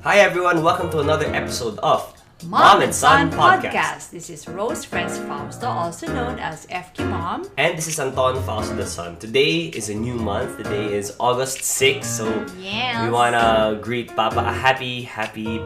Hi everyone, welcome to another episode of Mom and Son Podcast. This is Rose Franz Fausto, also known as FQ Mom. And this is Anton Fausto the Son. Today is a new month. Today is August 6th, so we wanna greet Papa a happy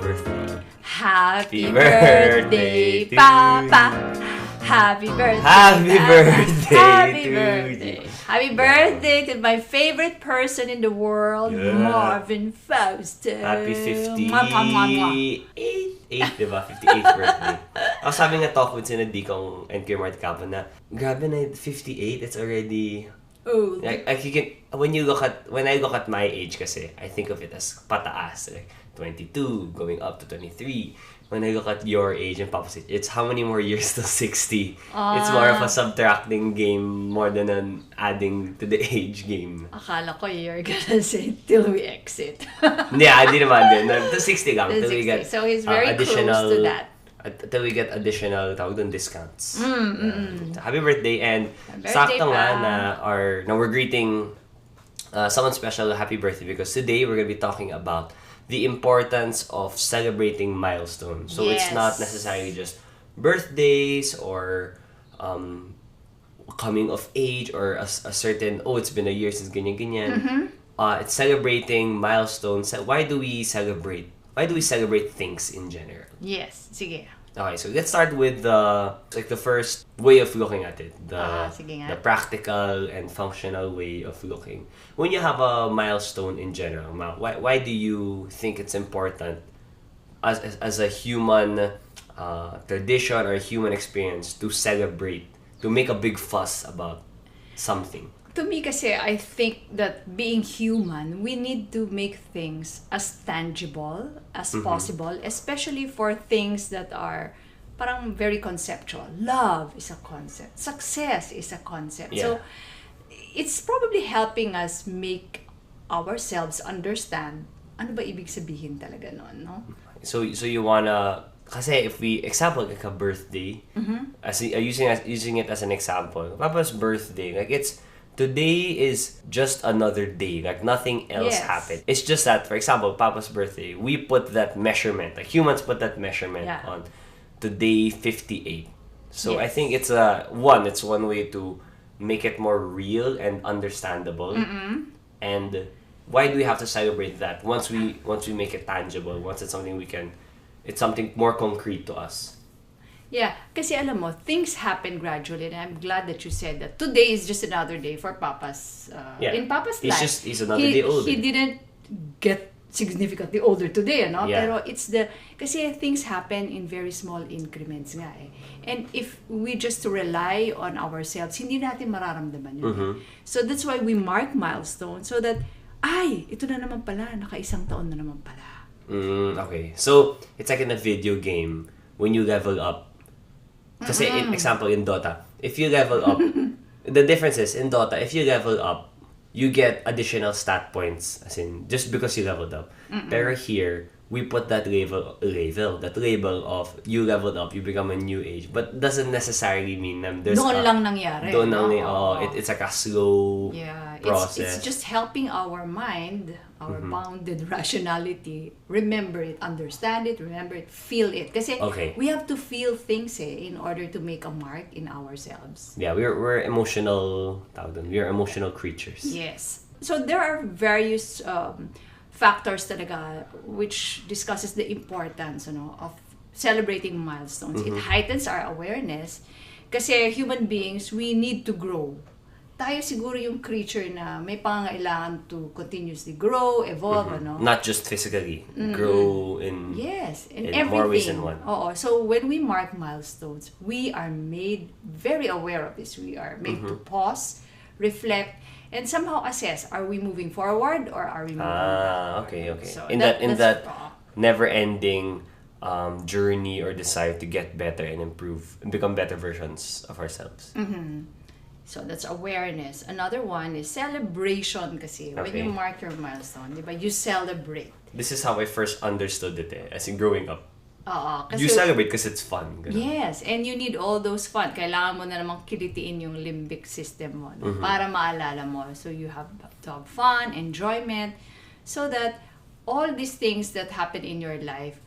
birthday. Happy birthday, Papa! Happy birthday! Happy birthday! Happy to birthday! you. Happy birthday to my favorite person in the world, Marvin Fausto. Happy 58, Mwah, mwah, mwah, mwah. diba? 58th birthday. I was having a talk with Sinadi kong and Kuya Marty Capo na, grabe na 58, it's already... Old. Like you can, when I look at my age kasi, I think of it as pataas, like 22 going up to 23. When I look at your age and Papa's age, it's how many more years to 60. It's more of a subtracting game more than an adding to the age game. Akala ko you're gonna say till we exit. Yeah, di naman din. To 60 lang. To Till we 60. get So he's very close to that. Till we get additional discounts. Happy birthday, and Happy sakto birthday, nga na we're greeting someone special happy birthday because today we're gonna be talking about the importance of celebrating milestones. So it's not necessarily just birthdays or coming of age or a certain, it's been a year since ganyan. It's celebrating milestones. Why do we celebrate? Why do we celebrate things in general? Yes, sige. Okay, so let's start with the first way of looking at it. The practical and functional way of looking. When you have a milestone in general, why do you think it's important as a human tradition or human experience to celebrate, to make a big fuss about something? To me kasi, I think that being human, we need to make things as tangible as possible, especially for things that are parang very conceptual. Love is a concept. Success is a concept. Yeah. So, it's probably helping us make ourselves understand ano ba ibig sabihin talaga nun, no? So you wanna, kasi if we example like a birthday, as using it as an example, Papa's birthday, like today is just another day, like nothing else happened. It's just that, for example, Papa's birthday, we put that measurement, like humans put that measurement on today 58. So I think it's one way to make it more real and understandable. And why do we have to celebrate that once we make it tangible, once it's something more concrete to us? Yeah, kasi alam mo, things happen gradually, and I'm glad that you said that today is just another day for Papa's in Papa's life. He's another day older. He didn't get significantly older today, no? Yeah. Pero kasi things happen in very small increments nga eh. And if we just rely on ourselves, hindi natin mararamdaman yun. So that's why we mark milestones so that ito na naman pala, naka-isang taon na naman pala. Okay. So it's like in a video game when you level up. Kasi example in Dota, if you level up, the difference is in Dota, if you level up, you get additional stat points, as in just because you leveled up. Pero here, we put that label of you leveled up, you become a new age, but doesn't necessarily mean there's doon lang nangyari. It's like a slow process. It's just helping our mind, our bounded rationality, remember it, understand it, remember it, feel it. Kasi we have to feel things in order to make a mark in ourselves. Yeah, we're emotional. We're emotional creatures. Yes. So there are various factors talaga which discusses the importance of celebrating milestones. It heightens our awareness kasi human beings, we need to grow. Tayo siguro yung creature na may pangangailangan to continuously grow, evolve, Not just physically, grow in everything. More ways than one. So when we mark milestones, we are made very aware of this. We are made to pause, reflect, and somehow assess, are we moving forward or are we moving backward? Okay. So in that never-ending journey or desire to get better and improve and become better versions of ourselves. So that's awareness. Another one is celebration kasi. When you mark your milestone, diba, you celebrate. This is how I first understood it as in growing up. Kasi, you celebrate because it's fun. Yes, and you need all those fun. Kailangan mo na namang kilitiin yung limbic system mo para maalala mo. So you have to have fun, enjoyment, so that all these things that happen in your life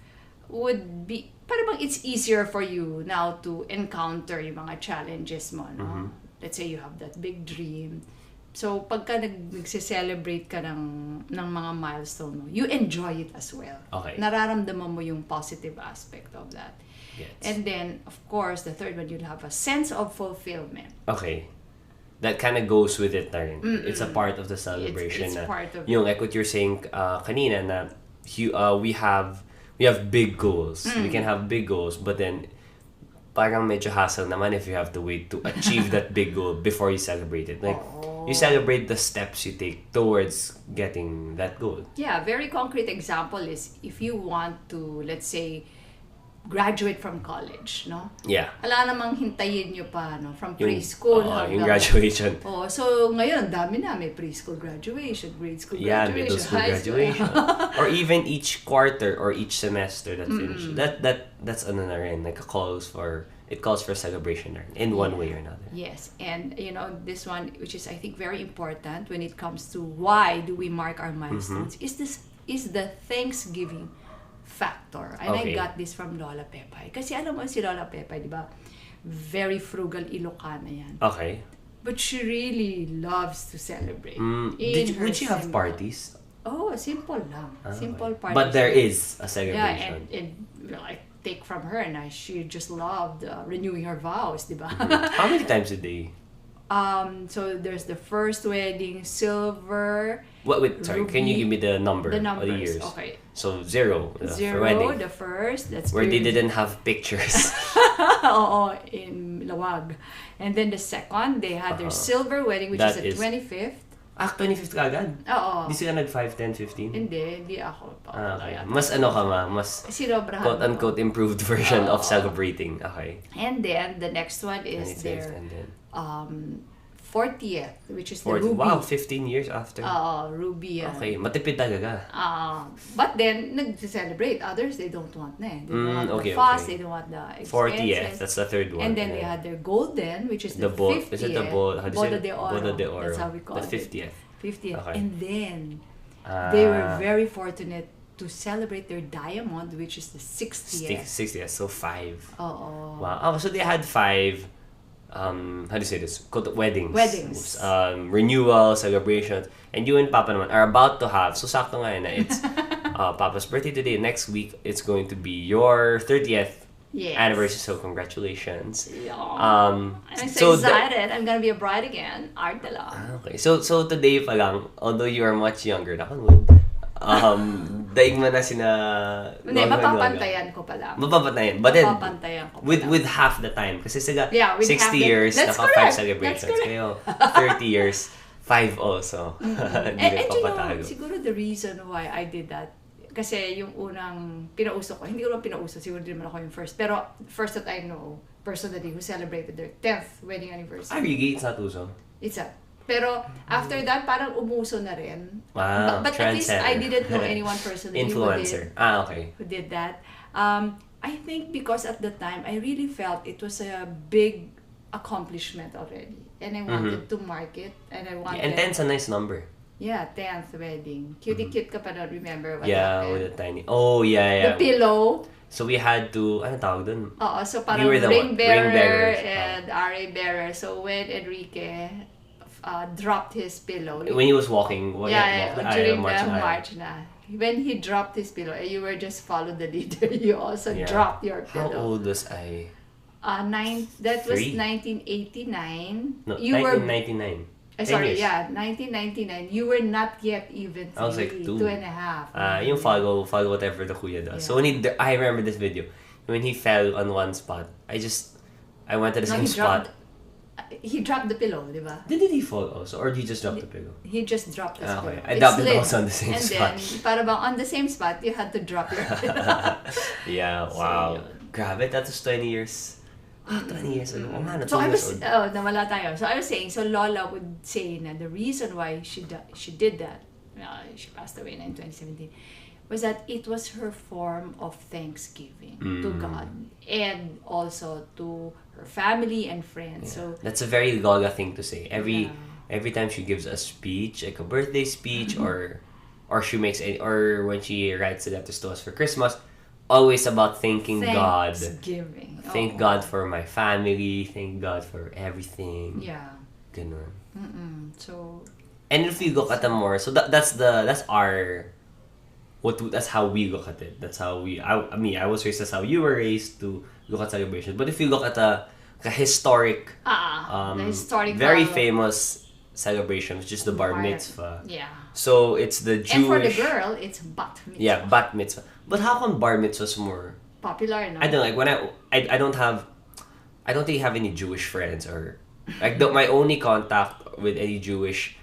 would be, parang it's easier for you now to encounter yung mga challenges mo, no? Let's say you have that big dream. So, pagka nagse-celebrate ka ng mga milestone mo, you enjoy it as well. Okay. Nararamdaman mo yung positive aspect of that. Yes. And then, of course, the third one, you'll have a sense of fulfillment. Okay. That kind of goes with it na rin. It's a part of the celebration. It's na, part of yung like what you're saying kanina na we have big goals. We can have big goals, but then parang medyo hassle naman if you have to wait to achieve that big goal before you celebrate it. Like, you celebrate the steps you take towards getting that goal. Yeah, very concrete example is if you want to, let's say, graduate from college, no? Yeah. Wala namang hintayin nyo pa, no? From preschool hanggang... yung graduation. So ngayon, dami na. May preschool graduation, grade school graduation, middle school high graduation. Or even each quarter or each semester that finishes. That's ano na rin. Like it calls for celebration na rin, in one way or another. Yes. And, this one, which is, I think, very important when it comes to why do we mark our milestones, is the Thanksgiving factor. And I got this from Lola Pepay. Kasi alam mo si Lola Pepay, di ba? Very frugal Ilocana yan. Okay. But she really loves to celebrate. Would she have parties? Oh, simple lang. Simple parties. But there is a celebration. Yeah, and I take from her, and she just loved renewing her vows, di ba? How many times a day? So there's the first wedding, silver. Wait, sorry. Ruby, can you give me the number? The numbers. Of the years? Okay. So zero. Zero, for wedding. the first. That's where they didn't have pictures. Oo, in Lawag. And then the second, they had their silver wedding, which is the 25th. 25th ka agad? Oo. Di sila nag 5, 10, 15? Hindi ako. Okay. Mas ano ka ma? Mas quote-unquote improved version of celebrating. Okay. And then, the next one is their 40th, which is the Ruby. Wow, 15 years after. Ruby. Okay, matipid talaga. But then, nag-celebrate. Others, they don't want na eh. They don't want the fuss, they don't want the expenses. 40th, that's the third one. And then they had their golden, which is the 50th. Is it the Boda de Oro? Boda de Oro. That's how we call it. The 50th. 50th. Okay. And then, they were very fortunate to celebrate their diamond, which is the 60th. 60th, so 5. Oo. Wow. So they had 5, how do you say this? Weddings. Renewal, celebrations. And you and Papa naman are about to have, so sakto nga na it's Papa's birthday today. Next week, it's going to be your 30th anniversary, so congratulations. Yeah. I'm so excited. I'm gonna be a bride again. Art na lang. Okay. So today pa lang, although you are much younger na daig mo na sina... Hindi, mapapantayan ko pa lang. Mapapantayan. But then, mapapantayan ko pa with half the time. Kasi sila, with 60 years, naka 5 celebrations. Kayo, 30 years, 5 also. Hindi rin papatago. Siguro the reason why I did that, kasi yung unang pinauso ko, hindi ko lang pinauso, siguro din naman ako yung first. Pero first that I know, personally, who celebrated their 10th wedding anniversary. Really? It's not uso? It's a... Pero after that, parang umuso na rin. Wow, but at least I didn't know anyone personally influencer. Who did that. I think because at the time, I really felt it was a big accomplishment already. And I wanted to mark it. And I wanted... And 10's a nice number. Yeah, 10th wedding. Cute ka pa na, remember what happened? With a tiny... Oh, yeah. The pillow. So we had to... Ano tawag dun? Oo, so parang ring bearer and RA bearer. So when Enrique... dropped his pillow. When he was walking. During the march na. When he dropped his pillow, and you were just follow the leader, you also dropped your pillow. How old was I? That was 1989. No, you 1999. 1999. You were not yet even 3. I was like 2. 2.5. Yung follow whatever the kuya does. So I remember this video. When he fell on one spot, I went to the same spot. He dropped the pillow, di ba? Did he fall also? Or did he just drop the pillow? He just dropped the pillow. I dropped it also on the same spot. And then, para bang on the same spot, you had to drop your pillow. Yeah, wow. So, grabe, that was 20 years. 20 years ago. So I was, nawala tayo. So I was saying, so Lola would say na the reason why she did that, she passed away in 2017, was that it was her form of thanksgiving to God and also to her family and friends. So that's a very Lola thing to say. Every time she gives a speech, like a birthday speech or or or when she writes the letters to us for Christmas, always about thanking God. Thanksgiving. Thank God for my family. Thank God for everything. Yeah. Ganun. So. And if you look at them more, so that's our. That's how we look at it. That's how I was raised. That's how you were raised to look at celebration. But if you look at the historic, the historical, very famous celebration, which is the bar mitzvah. Yeah. So it's the Jewish. And for the girl, it's bat mitzvah. Yeah, bat mitzvah. But how come bar mitzvahs more popular? No? I don't like when I don't think I have any Jewish friends or like my only contact with any Jewish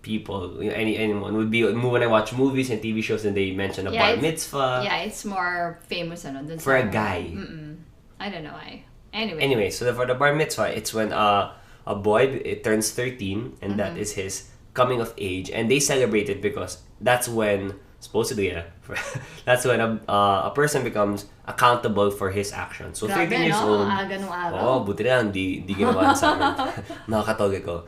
people, anyone would be when I watch movies and TV shows and they mention a bar mitzvah. Yeah, it's more famous for a guy. I don't know why. Anyway, so for the bar mitzvah, it's when a boy turns 13 and that is his coming of age, and they celebrate it because that's when supposedly that's when a person becomes accountable for his actions. So 13 years old. Buti lang di ginawa sa amin. Nakakatoge ko.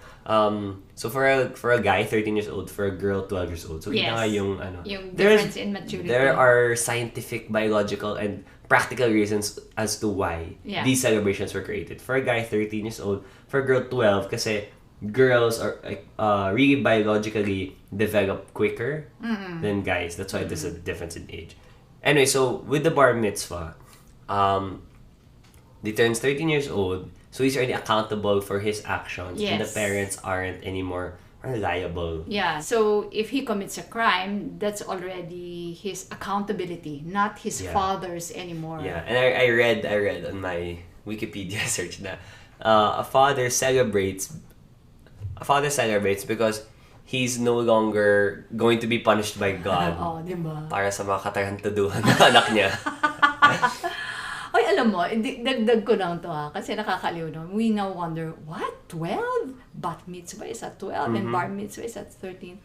So for a guy 13 years old, for a girl 12 years old. So kita nga yung difference in maturity. There are scientific, biological and practical reasons as to why these celebrations were created. For a guy 13 years old, for a girl 12 kasi girls are really biologically develop quicker than guys. That's why there's a difference in age. Anyway, so with the bar mitzvah, he turns 13 years old, so he's already accountable for his actions, and the parents aren't anymore liable. Yeah, so if he commits a crime, that's already his accountability, not his father's anymore. Yeah, and I read on my Wikipedia search na a father celebrates because he's no longer going to be punished by God. Diba? Para sa mga katarantaduhan na anak niya. Ay, alam mo, dagdag ko lang to kasi nakakaliw no. We now wonder, what? 12? Bat mitzvah is at 12 and bar mitzvah is at 13.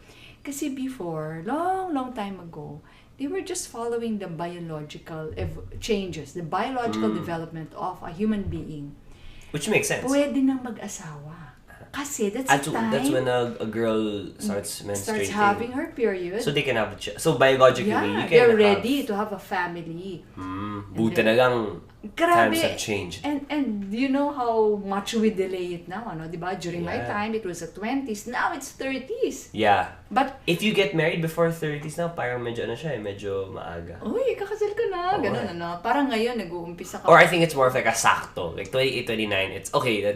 Kasi before, long time ago, they were just following the biological changes, the biological development of a human being. Which makes sense. Pwede nang mag-asawa. Kasi that's the time. That's when a girl starts menstruating. Starts having her period. So they can have so biologically, you can they're ready to have a family. Buti na lang times have changed. And you know how much we delay it now, ano? Diba? During my time, it was the 20s. Now it's 30s. Yeah. But if you get married before 30s now, parang medyo medyo maaga. Uy, kakasal ka na. Ganun, ano? Parang ngayon, nag-uumpisa ka. Or I think it's more of like a sakto. Like 28, 29, it's okay.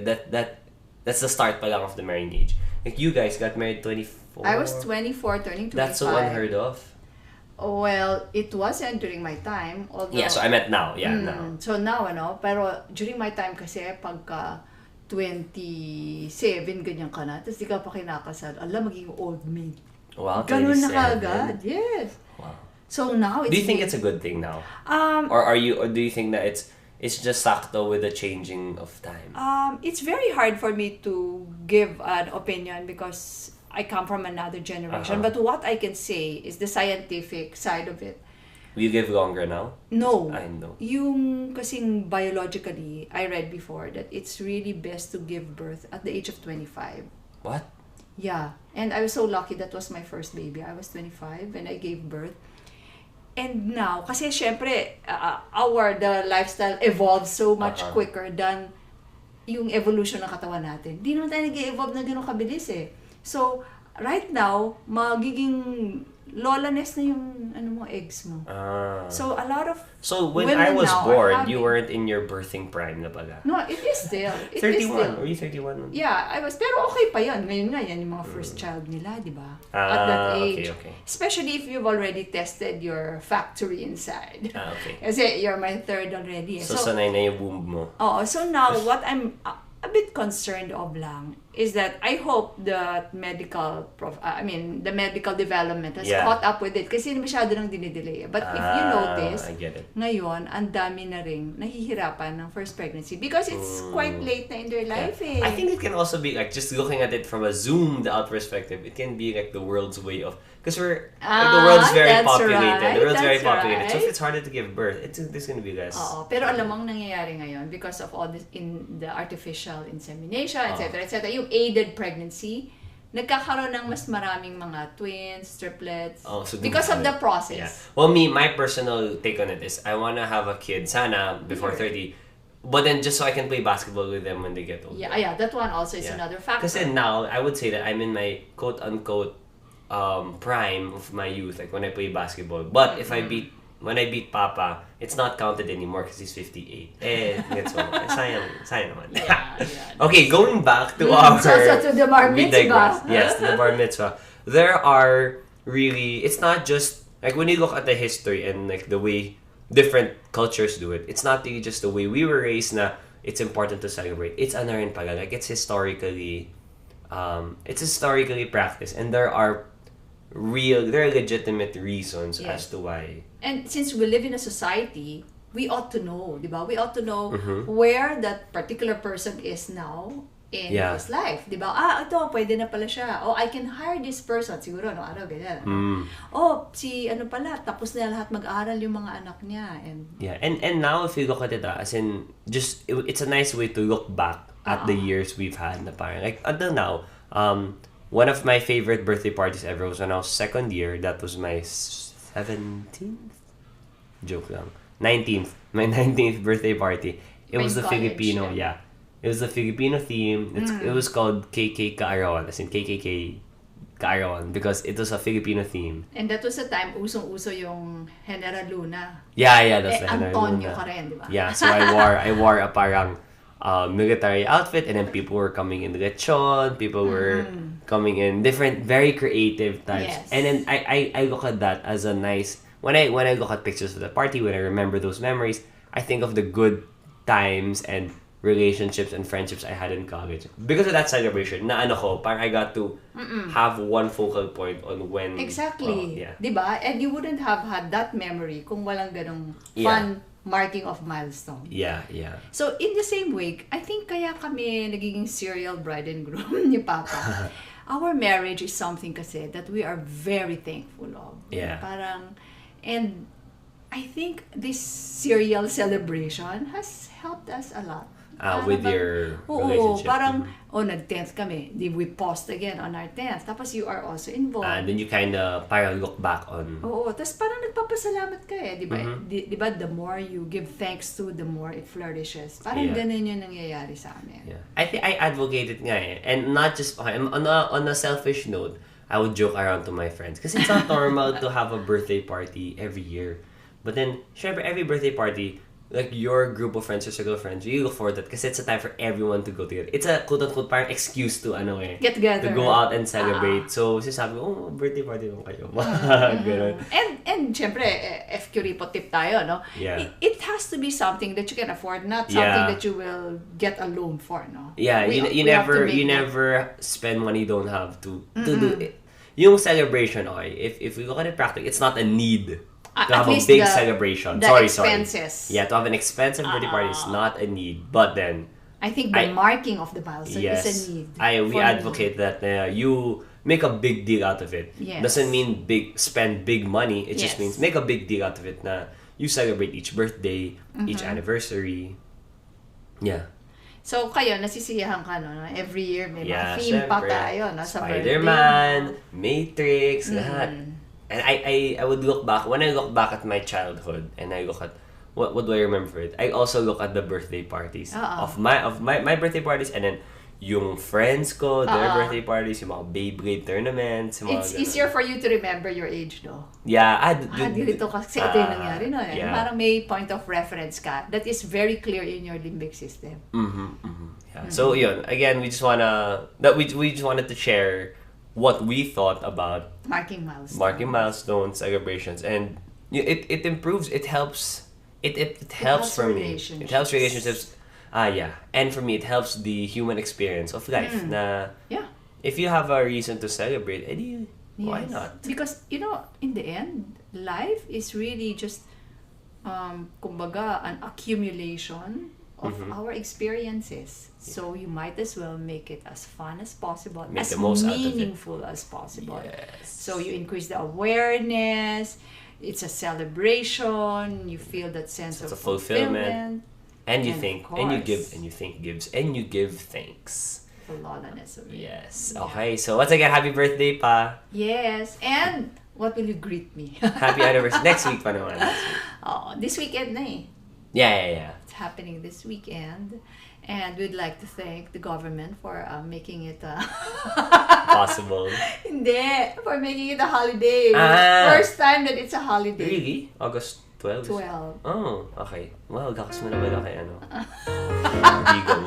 That's the start pa lang of the marrying age. Like you guys got married 24. I was 24, turning 25. That's so unheard of. Well, it wasn't during my time. Although, yeah, so I meant now. Yeah, now. So now, ano, pero during my time kasi, pagka 27, ganyan ka na, tapos di ka pa kinakasal, magiging old maid. Wow, 27. Ganun na kagad. Yes. Wow. So now, do you think it's a good thing now? Or do you think that it's just sakto with the changing of time? It's very hard for me to give an opinion because I come from another generation. But what I can say is the scientific side of it. Will you live longer now? No. I know. Yung kasing biologically, I read before that it's really best to give birth at the age of 25. What? Yeah. And I was so lucky that was my first baby. I was 25 when I gave birth. And now, kasi syempre, the lifestyle evolves so much quicker than yung evolution ng katawan natin. Di naman tayo nag-evolve na gano'ng kabilis eh. So, right now, magiging lola-ness na yung eggs mo. So, a lot of So, when I was born, you weren't in your birthing prime na pala? No, it is still. 31? Were you 31? Yeah, I was. Pero okay pa yun. Ngayon nga, yan yung mga first child nila, di ba? At that age. Okay. Especially if you've already tested your factory inside. Okay. Kasi you're my third already. So sanay na yung womb mo. So now, what I'm a bit concerned of lang is that I hope the medical development has caught up with it kasi masyado nang dinidelay. But if you notice, ngayon, ang dami na ring nahihirapan ng first pregnancy because it's quite late na in their life eh. I think it can also be like just looking at it from a zoomed out perspective. It can be like the world's way of because the world's very populated. Right, the world's very populated. So if it's harder to give birth, there's gonna be less. Pero alam mo ang nangyayari ngayon because of all this in the artificial insemination, etc., etc. Yung aided pregnancy, nagkakaroon ng mas maraming mga twins, triplets, So because of the process. Yeah. Well, my personal take on it is I wanna have a kid, sana, before 30. But then just so I can play basketball with them when they get older. Yeah, that one also is another factor. Kasi now, I would say that I'm in my quote-unquote prime of my youth, like when I play basketball. But if when I beat Papa, it's not counted anymore because he's 58. Gets one. Sayang naman. Yeah. Okay, going back to our... So to the bar we mitzvah. digress. Yes, to the bar mitzvah. There are really... It's not just... Like when you look at the history and like the way different cultures do it, it's not really just the way we were raised na it's important to celebrate. It's ano rin pala. Like it's historically practiced. And there are legitimate reasons as to why. And since we live in a society, we ought to know, di ba? We ought to know where that particular person is now in his life, di ba? Ito, pwede na pala siya. Oh, I can hire this person. Siguro, araw, ganyan. Oh, tapos na lahat mag-aaral yung mga anak niya. And now, if you look at it, as in, it's a nice way to look back at the years we've had na parang, like, until now, one of my favorite birthday parties ever was when I was second year. That was my 17th? Joke lang. 19th. My 19th birthday party. It was the Filipino, It was the Filipino theme. It was called KK Kaarawan, as in KKK Kaarawan, because it was a Filipino theme. And that was the time usong-uso yung General Luna. Yeah, that's the General Antonio Luna. ka rin, di ba? Yeah, so I wore a parang military outfit, and then people were coming in lechon, people were coming in different, very creative types. Yes. And then I look at that as a nice, when I look at pictures of the party, when I remember those memories, I think of the good times and relationships and friendships I had in college. Because of that celebration, na parang I got to have one focal point on when... Exactly. Diba? And you wouldn't have had that memory kung walang ganong fun marking of milestone. Yeah. So, in the same way, I think kaya kami nagiging serial bride and groom ni Papa. Our marriage is something kasi that we are very thankful of. Yeah. And I think this serial celebration has helped us a lot. With your relationship. Nag-10th kami. We paused again on our 10th. Tapos you are also involved. And then you kind of parang look back on... Tapos parang nagpapasalamat ka di ba? Di ba, the more you give thanks to, the more it flourishes. Parang ganun yung nangyayari sa amin. Yeah. I think I advocate it nga And not just... On a selfish note, I would joke around to my friends. Because it's not normal to have a birthday party every year. But then, syempre, every birthday party... Like your group of friends, your circle of friends, you look forward to that because it's a time for everyone to go together. It's a quote-unquote parang excuse to get together. To go out and celebrate. So, sinasabi ko, birthday party mo kayo. And syempre, FQ report tip tayo, no? Yeah. It has to be something that you can afford, not something that you will get a loan for, no? Yeah, you never spend money you don't have to do it. Yung celebration, if we look at it practically, it's not a need. To have a big celebration. Expenses. Yeah, to have an expensive birthday party is not a need. But then... I think the marking of the milestone is a need. We advocate that you make a big deal out of it. Yes. Doesn't mean spend big money. It just means make a big deal out of it na you celebrate each birthday, each anniversary. Yeah. So, kayo, nasisiyahan ka, no? Every year may mga theme pa tayo, no? Sa Spider-Man, Matrix, lahat. And I would look back, when I look back at my childhood and I look at what do I remember it, I also look at the birthday parties of my birthday parties, and then yung friends ko, their birthday parties, yung mga Beyblade tournaments. It's easier for you to remember your age, no? Yeah. Dito kasi ito yung nangyari, no? Yeah. Parang may point of reference ka that is very clear in your limbic system. Yeah. So, yun. Again, we just wanted to share what we thought about marking milestones, celebrations, and it improves. It helps for me. It helps relationships. And for me, it helps the human experience of life. If you have a reason to celebrate, why not? Because in the end, life is really just kumbaga an accumulation of our experiences. So you might as well make it as fun as possible, as meaningful as possible. Yes. So you increase the awareness, it's a celebration, you feel that sense of fulfillment. And you think, and you give thanks. the Lolanes of me. Yes. Yeah. Okay. So once again, happy birthday, pa. Yes. And what will you greet me? Happy anniversary. Next week pa naman. Next week. Oh, this weekend na eh. Yeah. It's happening this weekend. And we'd like to thank the government for making it Possible. Hindi, for making it a holiday. Ah. First time that it's a holiday. Really? August 12? 12. Oh, okay. Well, gakas mo na pala kay ano. Bigong.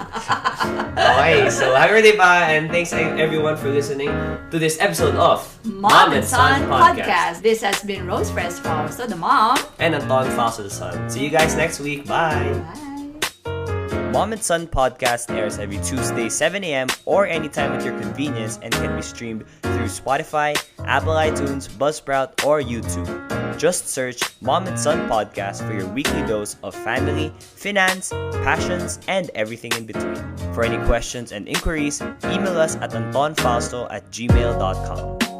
Okay, so happy birthday pa, and thanks everyone for listening to this episode of Mom and Son Podcast. This has been Rose Fresh Fausto, the mom. And Anton Fausto, the son. See you guys next week. Bye. Bye. Mom and Son Podcast airs every Tuesday, 7 a.m. or anytime at your convenience and can be streamed through Spotify, Apple iTunes, Buzzsprout, or YouTube. Just search Mom and Son Podcast for your weekly dose of family, finance, passions, and everything in between. For any questions and inquiries, email us at antonfausto@gmail.com.